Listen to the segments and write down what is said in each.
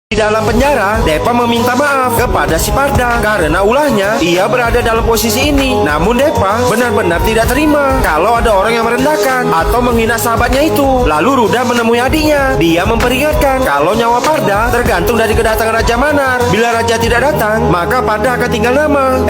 Di dalam penjara, Depa meminta maaf kepada si Parda karena ulahnya ia berada dalam posisi ini. Namun Depa benar-benar tidak terima kalau ada orang yang merendahkan atau menghina sahabatnya itu. Lalu Ruda menemui adiknya. Dia memperingatkan kalau nyawa Parda tergantung dari kedatangan Raja Manar. Bila Raja tidak datang, maka Parda akan tinggal lama.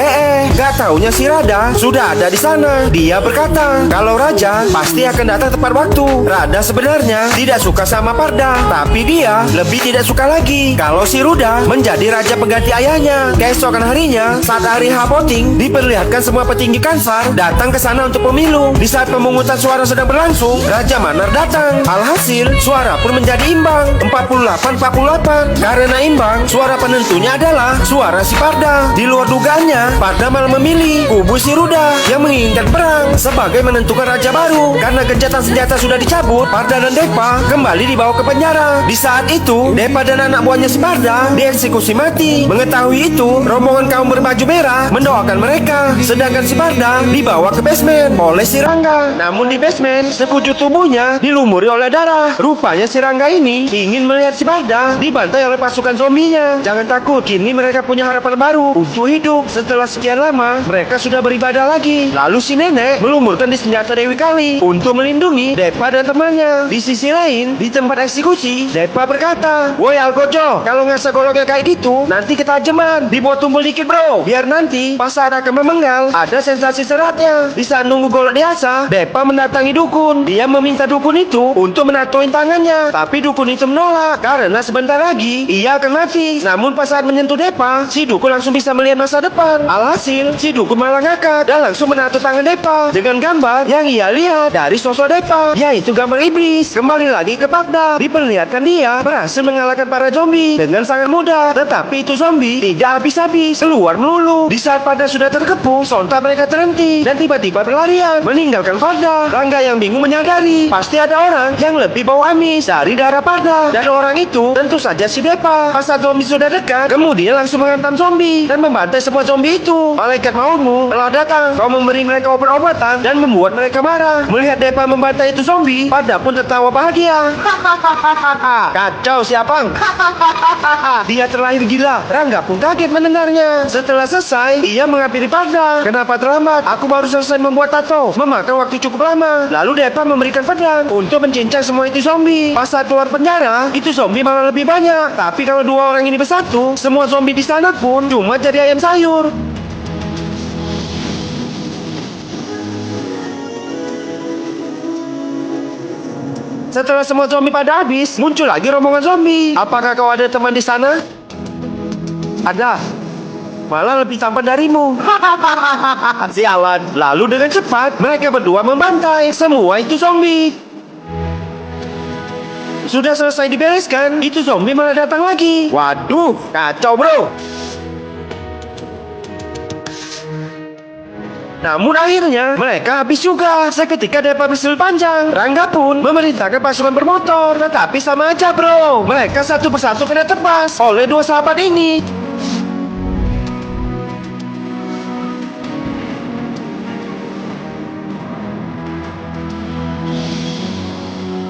Gak taunya si Rada sudah ada di sana. Dia berkata kalau Raja pasti akan datang tepat waktu. Rada sebenarnya tidak suka sama Parda, tapi dia lebih tidak suka lagi kalau si Ruda menjadi raja pengganti ayahnya. Keesokan harinya, saat hari H voting, diperlihatkan semua petinggi Kansar datang ke sana untuk pemilu. Di saat pemungutan suara sedang berlangsung, Raja Manar datang. Alhasil, suara pun menjadi imbang, 48-48. Karena imbang, suara penentunya adalah suara si Parda. Di luar dugaannya, Parda malah memilih kubu si Ruda yang menginginkan perang sebagai menentukan raja baru. Karena gencatan senjata sudah dicabut, Parda dan Depa kembali dibawa ke penjara. Di saat itu, Depa dan anak buahnya si Parda dieksekusi mati. Mengetahui itu, rombongan kaum berbaju merah mendoakan mereka. Sedangkan si Parda dibawa ke basement oleh si Rangga. Namun di basement, sekujur tubuhnya dilumuri oleh darah. Rupanya si Rangga ini ingin melihat si Parda dibantai oleh pasukan zombinya. Jangan takut, kini mereka punya harapan baru untuk hidup. Setelah sekian lama, mereka sudah beribadah lagi. Lalu si nenek melumurkan di senjata Dewi Kali untuk melindungi Depa dan temannya. Di sisi lain, di tempat eksekusi, Depa berkata, "Woi Algojo, kalau ngasah goloknya kayak gitu, nanti ketajaman. Dibuat tumbul dikit bro, biar nanti pas saat akan memenggal, ada sensasi seratnya." Di saat nunggu golok diasah, Depa mendatangi dukun. Dia meminta dukun itu untuk menatoin tangannya, tapi dukun itu menolak karena sebentar lagi ia akan mati. Namun pas saat menyentuh Depa, si dukun langsung bisa melihat masa depan. Alhasil, si dukun malah ngakak dan langsung menato tangan Depa dengan gambar yang ia lihat dari sosok Depa, yaitu gambar iblis. Kembali lagi ke Parda, diperlihatkan dia berhasil mengalahkan para zombie dengan sangat mudah. Tetapi itu zombie tidak habis-habis, keluar melulu. Di saat Parda sudah terkepung, sontak mereka terhenti dan tiba-tiba berlarian meninggalkan Parda. Rangga yang bingung menyadari pasti ada orang yang lebih bau amis dari darah Parda, dan orang itu tentu saja si Depa. Pas saat zombie sudah dekat, kemudian langsung menghantam zombie dan membantai semua zombie itu. Malaikat mautmu telah datang. Kau memberi mereka obat-obatan dan membuat mereka marah. Melihat Depa membantai itu zombie, Parda pun tertawa bahagia. Kacau siapang. Dia terlahir gila. Rangga pun kaget mendengarnya. Setelah selesai, ia menghampiri Parda. "Kenapa terlambat? Aku baru selesai membuat tato. Memakan waktu cukup lama." Lalu Depa memberikan pedang untuk mencincang semua itu zombie. Pas saat keluar penjara, itu zombie malah lebih banyak. Tapi kalau dua orang ini bersatu, semua zombie di sana pun cuma jadi ayam sayur. Setelah semua zombie pada habis, muncul lagi rombongan zombie. "Apakah kau ada teman di sana?" "Ada. Malah lebih tampan darimu." Sialan. Lalu dengan cepat, mereka berdua membantai semua itu zombie. Sudah selesai dibereskan, itu zombie malah datang lagi. Waduh, kacau bro. Namun akhirnya mereka habis juga. Seketika Depa berselir panjang. Rangga pun memerintahkan pasukan bermotor. Tetapi sama aja bro, mereka satu persatu kena tebas oleh dua sahabat ini.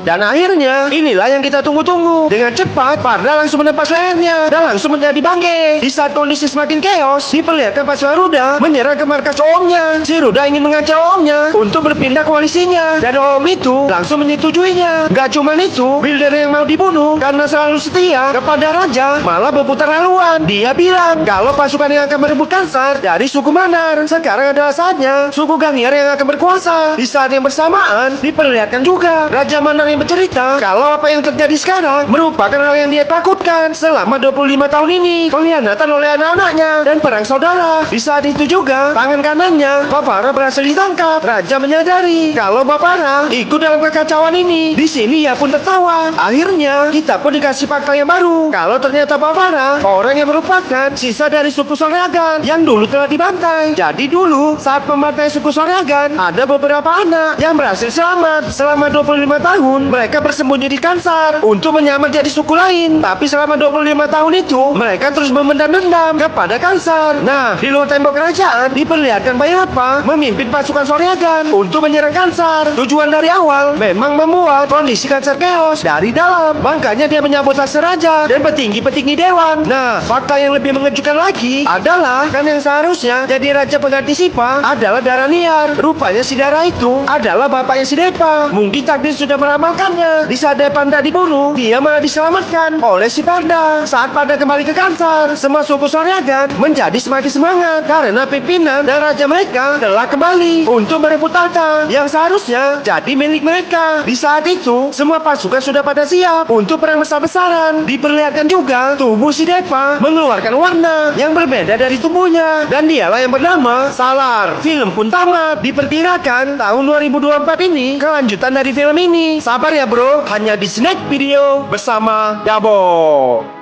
Dan akhirnya, inilah yang kita tunggu-tunggu. Dengan cepat, Parda langsung menempas lehernya dan langsung menjadi bangke. Di saat kondisi semakin chaos, diperlihatkan pasukan Ruda menyerang ke markas Omnya. Si Ruda ingin mengacau Omnya untuk berpindah koalisinya, dan Om itu langsung menyetujuinya. Gak cuma itu, builder yang mau dibunuh karena selalu setia kepada Raja malah berputar haluan. Dia bilang kalau pasukan yang akan merebut Kansar dari suku Manar sekarang adalah saatnya suku Gangiar yang akan berkuasa. Di saat yang bersamaan, diperlihatkan juga Raja Manar yang bercerita kalau apa yang terjadi sekarang merupakan hal yang dia takutkan selama 25 tahun ini, pengkhianatan oleh anak-anaknya dan perang saudara. Di saat itu juga, tangan kanannya Bapara berhasil ditangkap. Raja menyadari kalau Bapara ikut dalam kekacauan ini. Di sini ia pun tertawa. Akhirnya kita pun dikasih fakta yang baru kalau ternyata Bapara orang yang merupakan sisa dari suku Soryagan yang dulu telah dibantai. Jadi dulu saat pembantaian suku Soryagan ada beberapa anak yang berhasil selamat selama 25 tahun pun mereka bersembunyi di Kansar untuk menyamar jadi suku lain. Tapi selama 25 tahun itu mereka terus memendam dendam kepada Kansar. Nah, di luar tembok kerajaan diperlihatkan Bayapa memimpin pasukan Soryagan untuk menyerang Kansar. Tujuan dari awal memang membuat kondisi Kansar chaos dari dalam. Makanya dia menyambut raja dan petinggi-petinggi dewan. Nah, fakta yang lebih mengejutkan lagi adalah kan yang seharusnya jadi raja pengganti Sipa adalah Daraniar. Rupanya si Dara itu adalah bapaknya si Depa. Mungkin takdir sudah meramalkannya. Di saat Depa hendak dibunuh, dia malah diselamatkan oleh si Parda. Saat Parda kembali ke Kansar, semua suku Soryagan menjadi semakin semangat karena pimpinan dan raja mereka telah kembali untuk merebut tahta yang seharusnya jadi milik mereka. Di saat itu, semua pasukan sudah pada siap untuk perang besar-besaran. Diperlihatkan juga tubuh si Depa mengeluarkan warna yang berbeda dari tubuhnya, dan dialah yang bernama Salar. Film pun tamat. Diperkirakan tahun 2024 ini kelanjutan dari film ini. Sabar ya bro, hanya di Snack Video bersama Dabo.